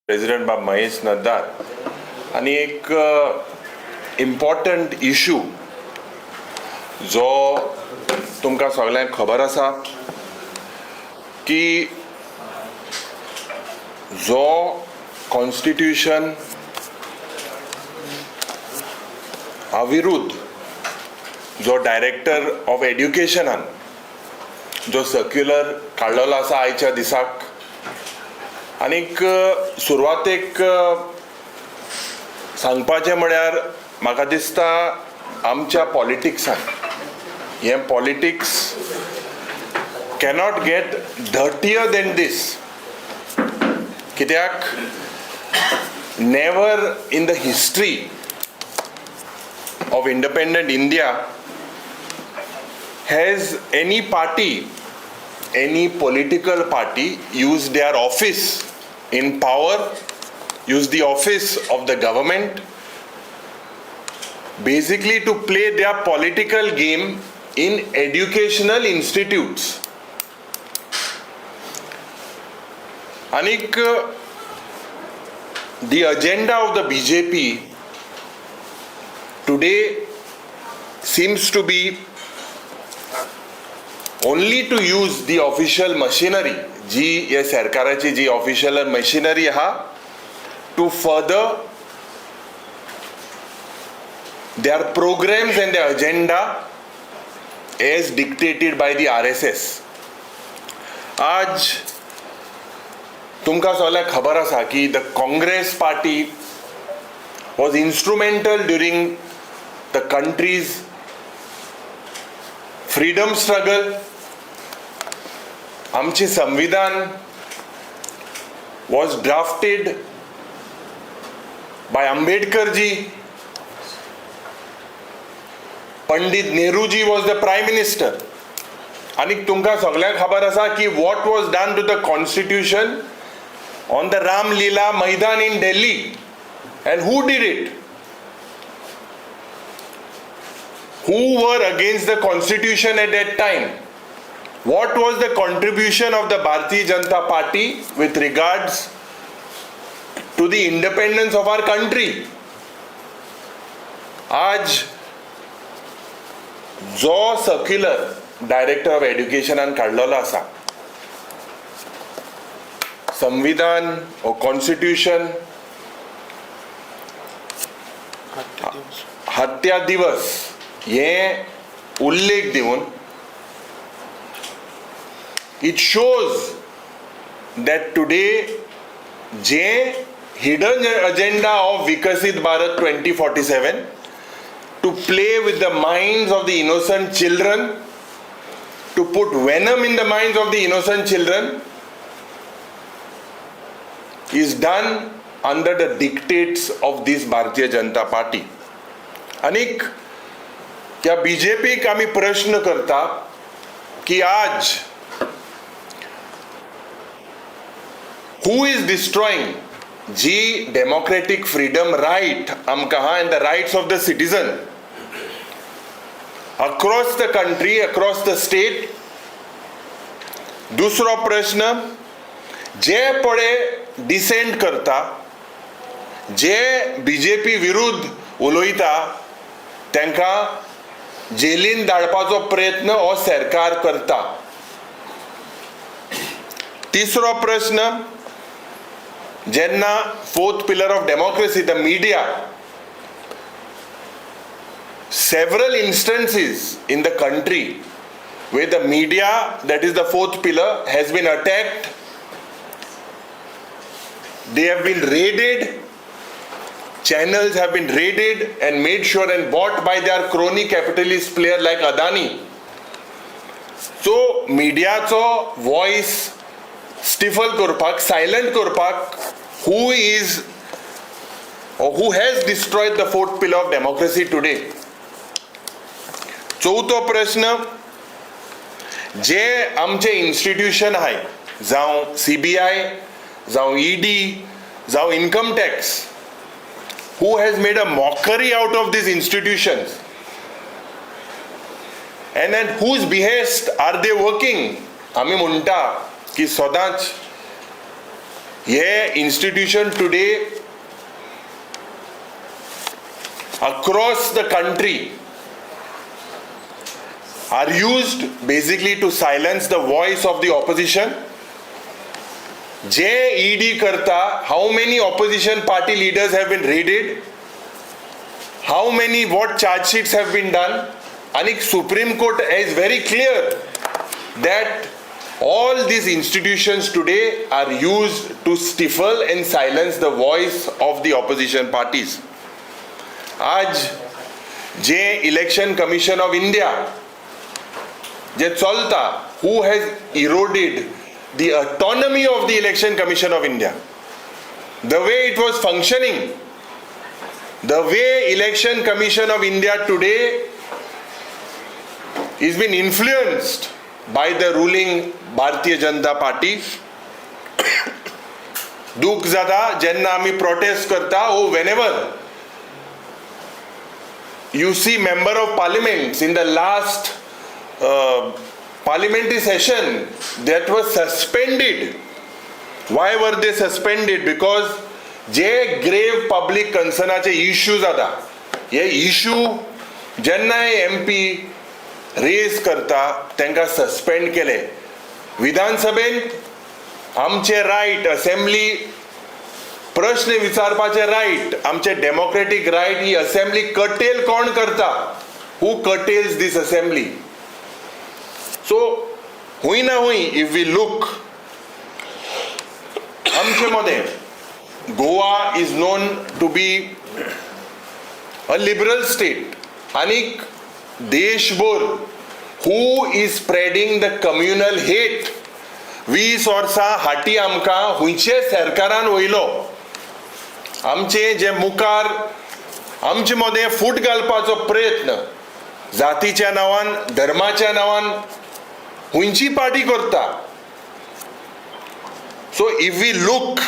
President बाब महेश नद्दार आणि एक इम्पॉर्टंट इशू जो तुमकां सगळ्यांक खबर आसा की जो कॉन्स्टिट्यूशन विरुद्ध जो डायरेक्टर ऑफ एड्युकेशनान जो सर्क्युलर काडलेलो आसा आयच्या दिसाक आनीक सुरवातेक सांगपाचें म्हळ्यार म्हाका दिसता आमच्या पॉलिटिक्सान हें politics cannot get dirtier than this कित्याक never in the history of independent India has any party, any political party used their office in power, used the office of the government basically to play their political game in educational institutes. Anik, the agenda of the BJP today seems to be only to use the official machinery जी या सरकाराची जी official machinery आहा to further their programs and their agenda as dictated by the RSS. आज तुमकां सगळ्यांक खबर आसा की the Congress party was instrumental during the country's freedom struggle. आमचे संविधान was drafted by Ambedkar ji. Pandit Nehru ji was the prime minister. आणि तुमकां सगळ्यांक खबर आसा की what was done to the constitution on the Ram Leela Maidan in Delhi, and who did it? Who were against the constitution at that time? What was the contribution of the Bharatiya Janata Party with regards to the independence of our country? आज जो circular director of एड्युकेशनान काडलेलो आसा संविधान ओ constitution हत्या दिवस हे उल्लेख दिवन it shows that today जे hidden agenda of Vikasit Bharat 2047 to play with the minds of the innocent children, to put venom in the minds of the innocent children, is done under the dictates of this Bharatiya Janata Party. अनेक त्या बीजेपीक आम्ही प्रश्न करता की आज who is destroying G democratic freedom right आमकां हा and the rights of the citizen across the country, across the state. दुसरो प्रश्न जे पळे डिसेंट करता जे बीजेपी विरुद्ध उलयता तांकां जेलीन धाडपाचो प्रयत्न हो सरकार करता. तिसरो प्रश्न जेन्ना fourth pillar of democracy the media several instances in the country where the media, that is the fourth pillar, has been attacked. They have been raided, channels have been raided and made sure and bought by their crony capitalist player like Adani. So mediaचो voice stifle करपाक, silent करपाक, who is or who has destroyed the fourth pillar of democracy today. चौथो प्रश्न जे आमचे institution आहाय जावं CBI, जावं ED, जावं income tax, who has made a mockery out of these institutions and at whose behest are they working. आम्ही म्हणटा की सदांच हे institution today across the country are used basically to silence the voice of the opposition. जे ED करता, how many opposition party leaders have been raided? How many, what charge sheets have been done? And Supreme Court is very clear that all these institutions today are used to stifle and silence the voice of the opposition parties. आज जे Election Commission of India जे चलता, who has eroded the autonomy of the Election Commission of India, the way it was functioning, the way Election Commission of India today is been influenced by the ruling Bharatiya Janata Party. दुख जाता जेन्ना आमी protest करता, oh, whenever you see member of parliament in the last parliamentary session that was suspended. Why were they suspended? Because जे grave public concernaचे issues आता, हे issue जेन्ना MP raise करता तांकां सस्पेंड केले. विधानसभेत आमचे रायट, असेंब्ली प्रश्न विचारपाचे रायट, आमचे डेमोक्रेटिक रायट, ही असेंब्ली कटेल कोण करता? हू कटेल्स दिस असेंब्ली? सो हुई ना हुई, इफ वी लुक, आमचे मध्ये Goa is known to be a liberal state, आणि देशभर who is spreading the communal hate. 20 वर्सां हाटी आमकां हुंयचे सरकारान वयलो. आमचे जे मुखार आमचे मदें फूट घालपाचो प्रयत्न जातीच्या नांवान, धर्माच्या नांवान हुंयची पार्टी करता. So if we look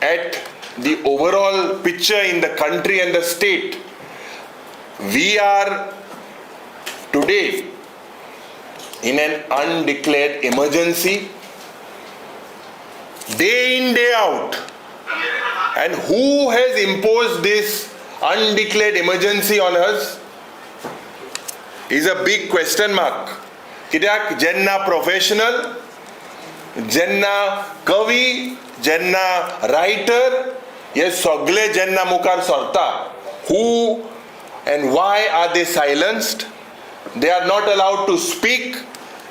at the overall picture in the country and the state, we are today in an undeclared emergency, day in, day out. And who has imposed this undeclared emergency on us is a big question mark. कित्याक जेन्ना professional, जेन्ना कवी, जेन्ना writer, हे सगळे जेन्ना मुखार सरता, who and why are they silenced? They are not allowed to speak,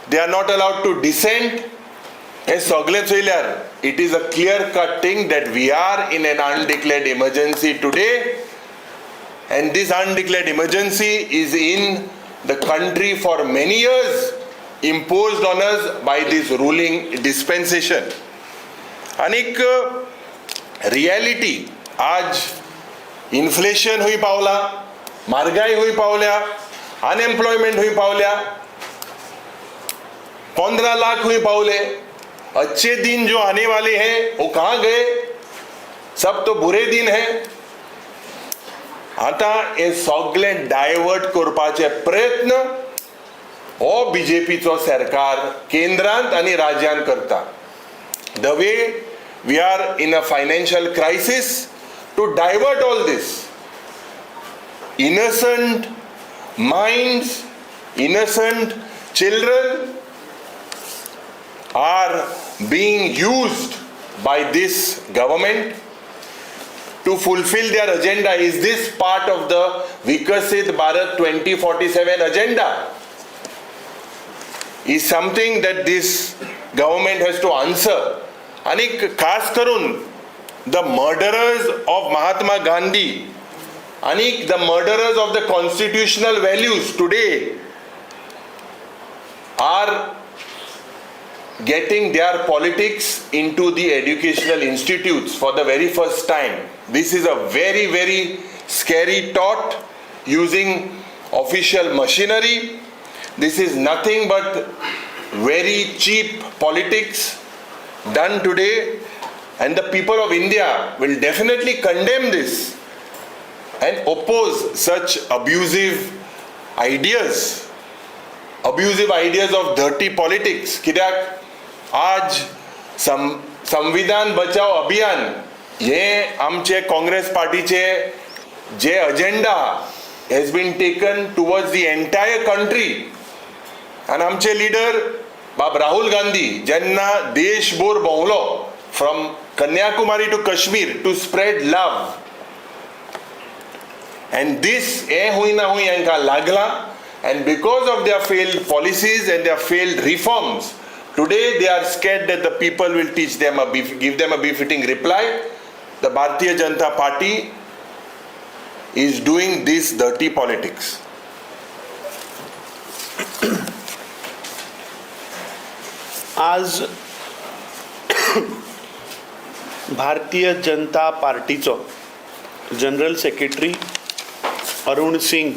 they are not allowed to dissent. हे सगळे चोयल्यार it is a clear cut thing that we are in an undeclared emergency today, and this undeclared emergency is in the country for many years, imposed on us by this ruling dispensation. अनेक reality आज inflation हुई पावला, म्हारगाई हुई पावल्या, unemployment हुई पावल्या, 15 लाख हुई पावले. अच्छे दिन जो आने वाले हैं वो कहाँ गए? सब तो बुरे दिन हैं. आता हे सगळे डायवर्ट करपाचे प्रयत्न हो बीजेपीचो सरकार केंद्रांत आणि राज्यांत करता. The way we are in a financial crisis, to divert all this, innocent minds, innocent children are being used by this government to fulfill their agenda. Is this part of the Vikasit Bharat 2047 agenda? Is something that this government has to answer. आणि खास करून the murderers of Mahatma Gandhi आणि the murderers of the constitutional values today are getting their politics into the educational institutes for the very first time. This is a very, very scary thought, using official machinery. This is nothing but very cheap politics done today, and the people of India will definitely condemn this and oppose such abusive ideas of dirty politics. कित्याक आज संविधान बचाव अभियान हे आमचे काँग्रेस पार्टीचे जे agenda has been taken towards the entire country. आनी आमचे लिडर बाब राहुल गांधी जेन्ना देशभर भोंवलो from Kanyakumari to Kashmir to spread love, and this हुई ना हुई हांकां लागला, and because of their failed policies and their failed reforms, today they are scared that the people will give them a befitting reply. The Bharatiya Janata Party is doing this dirty politics. आज Bharatiya Janata पार्टीचो general secretary Arun Singh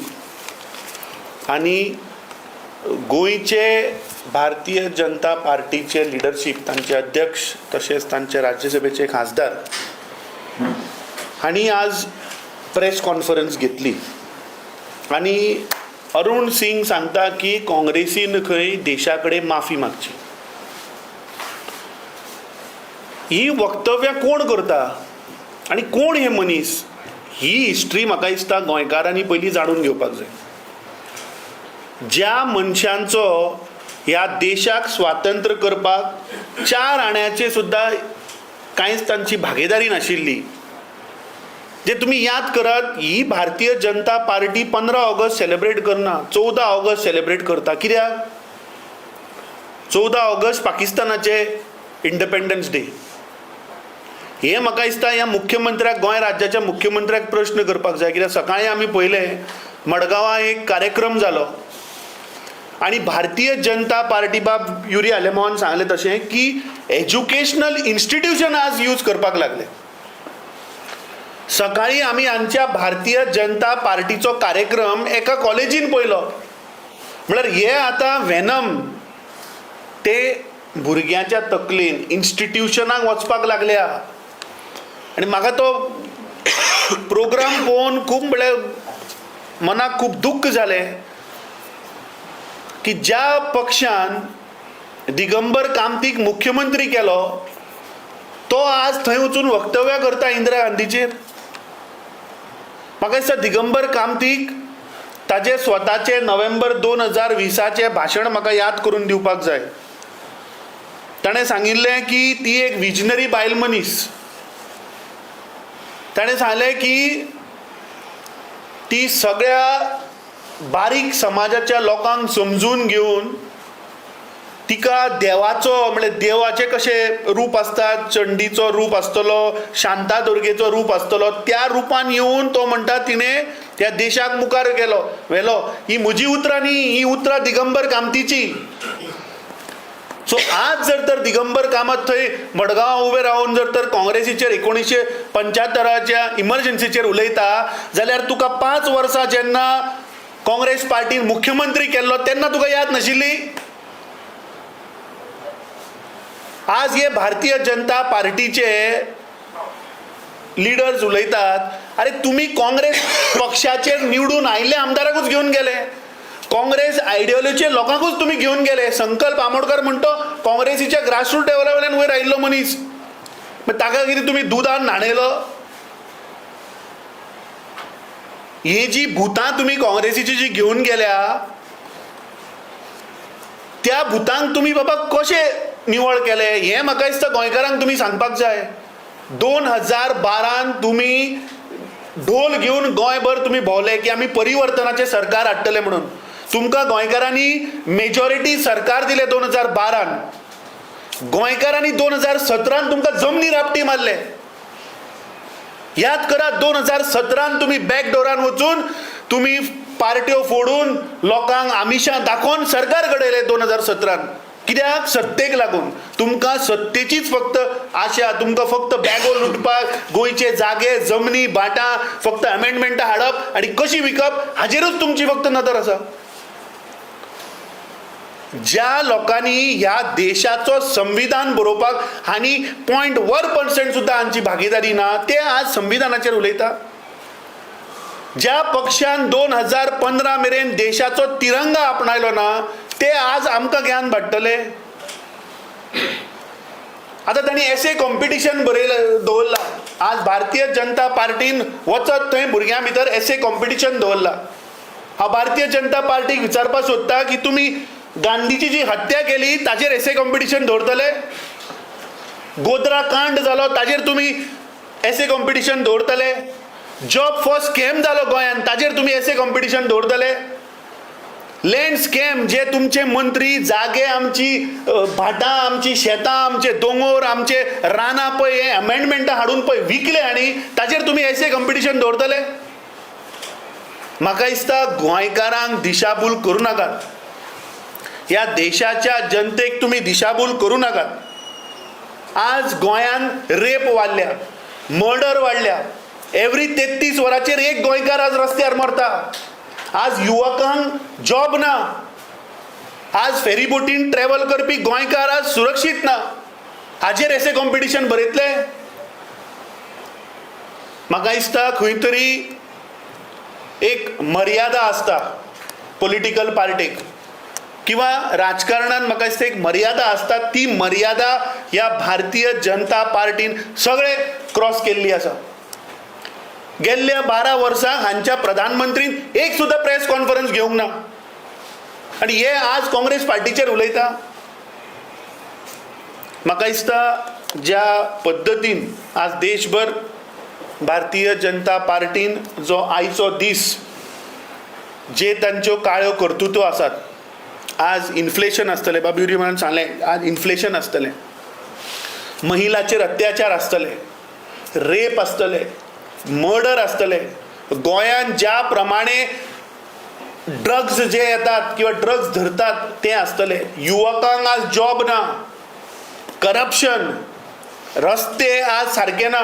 आणि गोंयचे भारतीय जनता पार्टीचे leadership, तांचे अध्यक्ष तसेच तांचे राज्यसभेचे खासदार हांणी आज प्रेस कॉन्फरन्स घेतली आणि अरुण सिंग सांगता की काँग्रेसीन खंय देशा कडेन माफी मागची. ही वक्तव्यां कोण करता आणि कोण हे मनीस, ही हिस्ट्री म्हाका दिसता गोंयकारांनी पयलीं जाणून घेवपाक जाय. ज्या मनशांचो ह्या देशाक स्वातंत्र्य करपाक 4 आण्याचे सुद्दां कांयच तांची भागीदारी नाशिल्ली, जे तुम्ही याद करात, ही भारतीय जनता पार्टी 15 ऑगस्ट सेलिब्रेट करना, 14 ऑगस्ट सेलिब्रेट करता. कित्याक? 14 ऑगस्ट पाकिस्तानाचे इंडिपेंडन्स डे. हे म्हाका दिसता ह्या मुख्यमंत्र्याक, गोंय राज्याच्या मुख्यमंत्र्याक प्रश्न करपाक जाय. कित्याक सकाळीं आमी पळयलें मडगांवां एक कार्यक्रम जालो आणि भारतीय जनता पार्टी बाब युरी आलेमोहन सांगले तशें की एज्युकेशनल इन्स्टिट्यूशन आज यूज करपाक लागले. सकाळीं आमी आमच्या भारतीय जनता पार्टीचो कार्यक्रम एका कॉलेजीन पळयलो. म्हळ्यार हे आतां वेनम ते भुरग्यांच्या तकलेन इन्स्टिट्यूशनाक वचपाक लागल्या. आणि म्हाका तो प्रोग्राम पळोवन खूब म्हळ्यार मनाक खूब दुख्ख जालें की ज्या पक्षान दिगंबर कामतीक मुख्यमंत्री केलो तो आज थंय वचून वक्तव्यां करता इंदिरा गांधीचेर. म्हाका दिसता दिगंबर कामतीक ताजे स्वताचे नोव्हेंबर 2020 भाशण म्हाका याद करून दिवपाक जाय. ताणें सांगिल्लें की ती एक विजनरी बायल मनीस. ताणें सांगलें की ती सगळ्या बारीक समाजाच्या लोकांक समजून घेवन तिका देवाचो म्हणजे देवाचे कशें रूप आसतात, चंडीचो रूप आसतलो, शांतादुर्गेचो रूप आसतलो, त्या रुपान येवन तो म्हणटा तिणें त्या देशाक मुखार व्हेलो. ही म्हजी उतरां न्ही, ही उतरां दिगंबर कामतीची. सो आज जर तर दिगंबर कामत थंय मडगांव उबे रावन जर तर काँग्रेसीचेर 1975च्या इमर्जन्सीचेर उलयता जाल्यार तुका 5 वर्सां जेन्ना काँग्रेस पार्टीन मुख्यमंत्री केल्लो तेन्ना तुका याद नाशिल्ली? आज हे भारतीय जनता पार्टीचे लिडर्स उलयतात, अरे तुम्ही काँग्रेस पक्षाचेर निवडून आयिल्ले आमदाराकूच घेवन गेले, काँग्रेस आयडियोलॉजीचे लोकांकूच तुम्ही घेऊन गेले. संकल्प आमोडकर म्हणतो काँग्रेसीच्या ग्रासरूट लेवलावयल्यान वयर आयिल्लो मनीस, मग ताका कितें तुम्ही दुदान न्हाणयलो? ही जी भूतां तुम्ही काँग्रेसीची जी घेऊन गेल्या त्या भूतांक तुम्ही बाबा कशे निवळ केले हे म्हाका दिसता गोंयकारांक तुम्ही सांगपाक जाय. 2012 तुम्ही ढोल घेऊन गोंयभर तुम्ही भोवले की आमी परिवर्तनाचे सरकार हाडटले म्हणून. तुमकां गोंयकारांनी मेजॉरिटी सरकार दिले 2012. गोंयकारांनी 2017 तुमकां जमनी रापटी मारले. याद करा 2017 तुम्ही बॅकडोरान वचून तुम्ही पार्ट्यो फोडून लोकांक आमिशां दाखोवन सरकार घडयले 2017. कित्याक? सत्तेक लागून. तुमकां सत्तेचीच फक्त आशा, तुमकां फक्त बॅगो लुटपाक, गोंयचे जागे जमनी भाटां फक्त अमेंडमेंटां हाडप आनी कशी विकप हाजेरूच तुमची फक्त नदर आसा. ज्या लोकांनी ह्या देशाचो संविधान बरोवपाक हांणी 0.1% सुद्दां हांची भागीदारी ना ते आज संविधानाचेर उलयता. ज्या पक्षान 2015 मेरेन देशाचो तिरंगा आपणायलो ना ते आज आमकां ज्ञान भाटतले. आतां तांणी एसे कॉम्पिटिशन दवरला. आज भारतीय जनता पार्टीन वचत थंय भुरग्यां भितर एसे कॉम्पिटिशन दवरला. हांव भारतीय जनता पार्टीक विचारपाक सोदता की तुमी गांधीची जी हत्या केली ताचेर एसे कॉम्पिटिशन दवरतले? गोद्रा कांड जालो ताचेर तुमी एसे कॉम्पिटिशन दवरतले? जॉब फॉर स्कॅम जालो गोंयांत ताचेर तुमी एसे कॉम्पिटिशन दवरतले? लँड स्कॅम जे तुमचे मंत्री जागे आमची भाटां आमची शेतां आमचे दोंगर आमचे रानां पळय हे अमेंडमेंटां हाडून पळय विकले आनी ताचेर तुमी एसे कॉम्पिटिशन दवरतले? म्हाका दिसता गोंयकारांक दिशाभूल करूं नाकात. ह्या देशाच्या जनतेक तुमी दिशाभूल करूं नाकात. आज गोंयांत रेप वाडल्या, मर्डर वाडल्या. एवरी 33 वरांचेर एक गोंयकार आज रस्त्यार मरता. आज युवकांक जॉब ना. आज फेरीबोटीन ट्रॅव्हल करपी गोंयकार आज सुरक्षीत ना. हाचेर एसे कॉम्पिटिशन बरयतले? म्हाका दिसता खंय तरी एक मर्यादा आसता पॉलिटिकल पार्टीक किंवा राजकारणात. म्हाका दिसता एक मर्यादा आसता. ती मर्यादा ह्या भारतीय जनता पार्टीन सगळे क्रॉस केल्ली आसा. गेल्ल्या 12 वर्सांक हांच्या प्रधानमंत्रीन एक सुद्दां प्रेस कॉन्फरन्स घेवंक ना आनी हे आज काँग्रेस पार्टीचेर उलयता. म्हाका दिसता ज्या पद्दतीन आज देशभर भारतीय जनता पार्टीन जो आयचो दीस जे तांच्यो काळ्यो कर्तुत्व आसात. आज इन्फ्लेशन आसतलें, बाबी म्हण सांगलें आज इन्फ्लेशन आसतलें, महिलाचेर अत्याचार आसतले, रेप आसतले, मर्डर आसतले. गोंयांत ज्या प्रमाणे ड्रग्स जे येतात किंवा ड्रग्स धरतात ते आसतले. युवकांक आज जॉब ना, करप्शन, रस्ते आज सारके ना.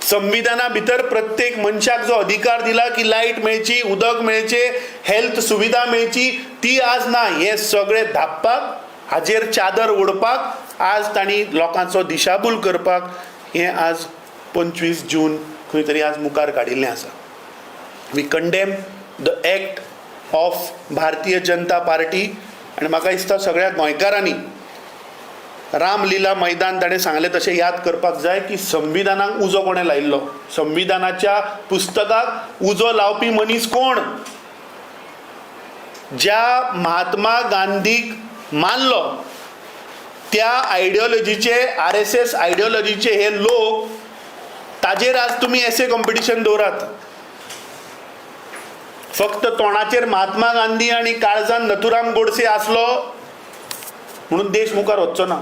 संविधाना भितर प्रत्येक मनशाक जो अधिकार दिला की लायट मेळची, उदक मेळचे, हेल्थ सुविधा मेळची, ती आज ना. हे सगळे धापपाक, हाजेर चादर ओडपाक आज तांणी लोकांचो दिशाभूल करपाक हें आज 25 जून खंय तरी आज मुखार काडिल्लें आसा. We condemn the act of Bharatiya Janata party. आनी म्हाका दिसता सगळ्या गोंयकारांनी रामलीला मैदान ताणें सांगलें तशें याद करपाक जाय की संविधानाक उजो कोणें लायिल्लो. संविधानाच्या पुस्तकाक उजो लावपी मनीस कोण? ज्या महात्मा गांधीक मानलो त्या आयडियोलॉजीचे, RSS आयडियोलॉजीचे हे लोक, ताजेर आज तुमी एसे कॉम्पिटिशन दवरात. फक्त तोंडाचेर महात्मा गांधी आनी काळजान नथुराम गोडसे आसलो म्हणून देश मुखार वचचो ना.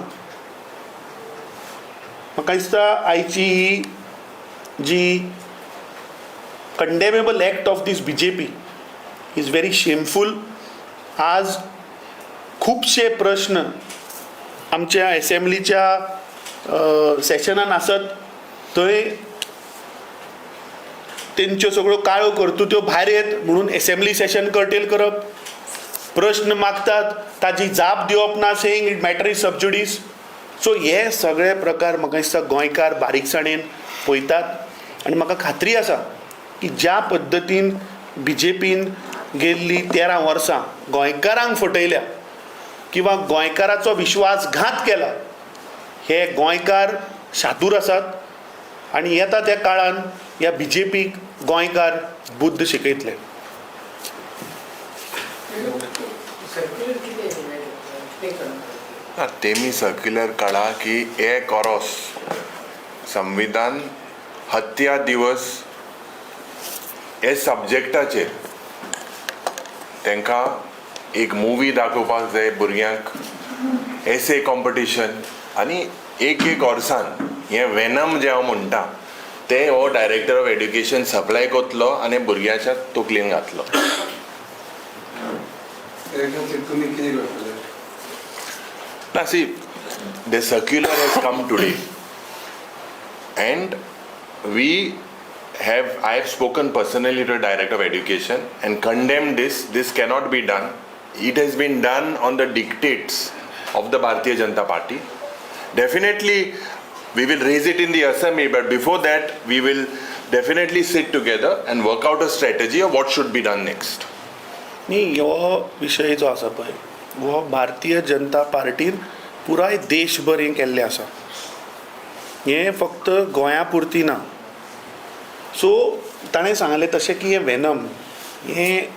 म्हाका दिसता आयची ही जी condemnable act of this BJP is very shameful. आज खुबशे प्रश्न आमच्या असेंब्लीच्या सेशनान आसत थंय तेंच्यो सगळ्यो काळ्यो कर्तुत्व भायर येत म्हणून असेंब्ली सेशन कर्टेल करप. प्रश्न मागतात ताजी जाप दिवप ना, saying it matter is sub जुडिस. So हे सगळे प्रकार म्हाका दिसता गोंयकार बारीकसाणेन पळयतात आनी म्हाका खात्री आसा की ज्या पद्दतीन BJPन गेल्ली 13 वर्सां गोंयकारांक फटयल्या किंवा गोंयकाराचो विश्वासघात केला, हे गोंयकार शादूर आसात आनी येता त्या काळान ह्या BJPक गोंयकार बुद्ध शिकयतले. तेमी सर्क्युलर काडा की हे कोरोस संविधान हत्या दिवस हे सब्जेक्टाचेर तांकां एक मुवी दाखोवपाक जाय भुरग्यांक, एसे कॉम्पिटिशन आनी एक वर्सान हे वेनम जे हांव म्हणटा ते हो डायरेक्टर ऑफ एड्युकेशन सप्लाय करतलो आनी भुरग्याच्या तकलेन घातलो. Now see, the circular has come today and I have spoken personally to the Director of Education and condemned this. This cannot be done. It has been done on the dictates of the Bharatiya Janata Party. Definitely we will raise it in the assembly, but before that we will definitely sit together and work out a strategy of what should be done next. न्ही हो विशय जो आसा पळय हो भारतीय जनता पार्टीन पुराय देशभर हें केल्लें आसा. हें फक्त गोंया पुरती ना. सो ताणें सांगलें तशें की हें वेनम हें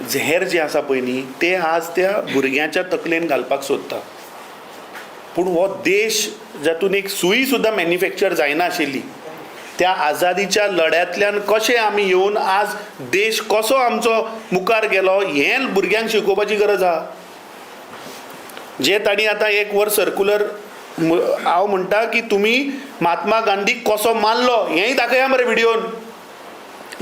झेर जें आसा पळय न्ही तें आज त्या भुरग्याच्या तकलेन घालपाक सोदता. पूण हो देश जातून एक सुई सुद्दां मॅन्युफॅक्चर जायना आशिल्ली, त्या आझादीच्या लढ्यांतल्यान कशें आमी येवन आज देश कसो आमचो मुखार गेलो हें भुरग्यांक शिकोवपाची गरज आहा. जे ताणी आतां एक वर सर्कुलर हांव म्हणटा की तुमी महात्मा गांधीक कसो मारलो हेंय दाखया मरे व्हिडिओन.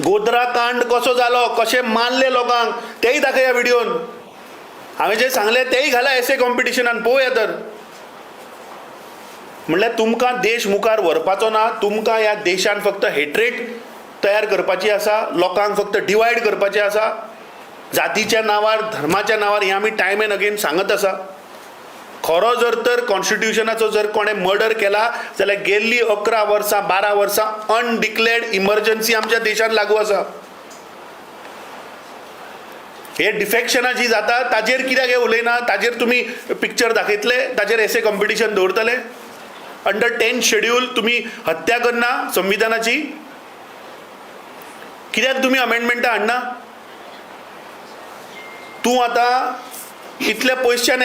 गोद्रा कांड कसो जालो, कशें मारले लोकांक तेंय दाखया व्हिडिओन. हांवें जें सांगलें तेंय घाला एसे कॉम्पिटिशनान पळोवया तर. म्हणल्यार तुमकां देश मुखार व्हरपाचो ना, तुमकां ह्या देशान फक्त हेट्रेट तयार करपाची आसा, लोकांक फक्त डिवायड करपाचें आसा, जातीच्या नांवार धर्माच्या नांवार हें आमी टायम एंड अगेन सांगत आसा. खरो जर तर कॉन्स्टिट्युशनाचो जर कोणें मर्डर केला जाल्यार गेल्ली 11 वर्सां 12 वर्सां अनडिक्लेर्ड इमर्जन्सी आमच्या देशान लागू आसा. हे डिफेक्शनां जी जाता ताजेर कित्याक हे उलयना, ताजेर तुमी पिक्चर दाखयतले, ताजेर एसे कॉम्पिटिशन दवरतले. अंडर 10th शेड्यूल तुमी हत्या करना संविधानाची, कित्याक तुमी अमेंडमेंटां हाडना. तूं आतां इतले पयसच्यान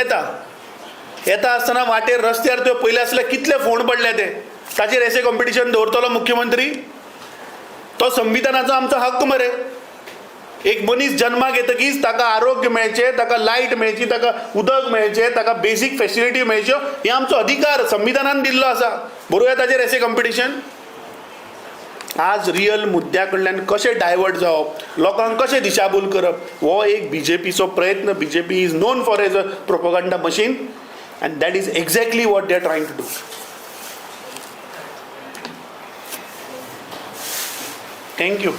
येता आसतना वाटेर रस्त्यार त्यो पयले आसल्यार कितले फोण पडले ते, ताचेर एसे कॉम्पिटिशन दवरतलो मुख्यमंत्री. तो संविधानाचो आमचो हक्क मरे. एक मनीस जन्माक येतकीच ताका आरोग्य मेळचें, ताका लायट मेळची, ताका उदक मेळचें, ताका बेसीक फॅसिलिटी मेळच्यो, हे आमचो अधिकार संविधानान दिल्लो आसा. बरोवया ताचेर एसे कॉम्पिटिशन. आज रियल मुद्द्या कडल्यान कशें डायवर्ट जावप, लोकांक कशें दिशाभूल करप, हो एक बीजेपीचो प्रयत्न. BJP is non for as a propaganda machine and that is exactly what they are trying to do. Thank you.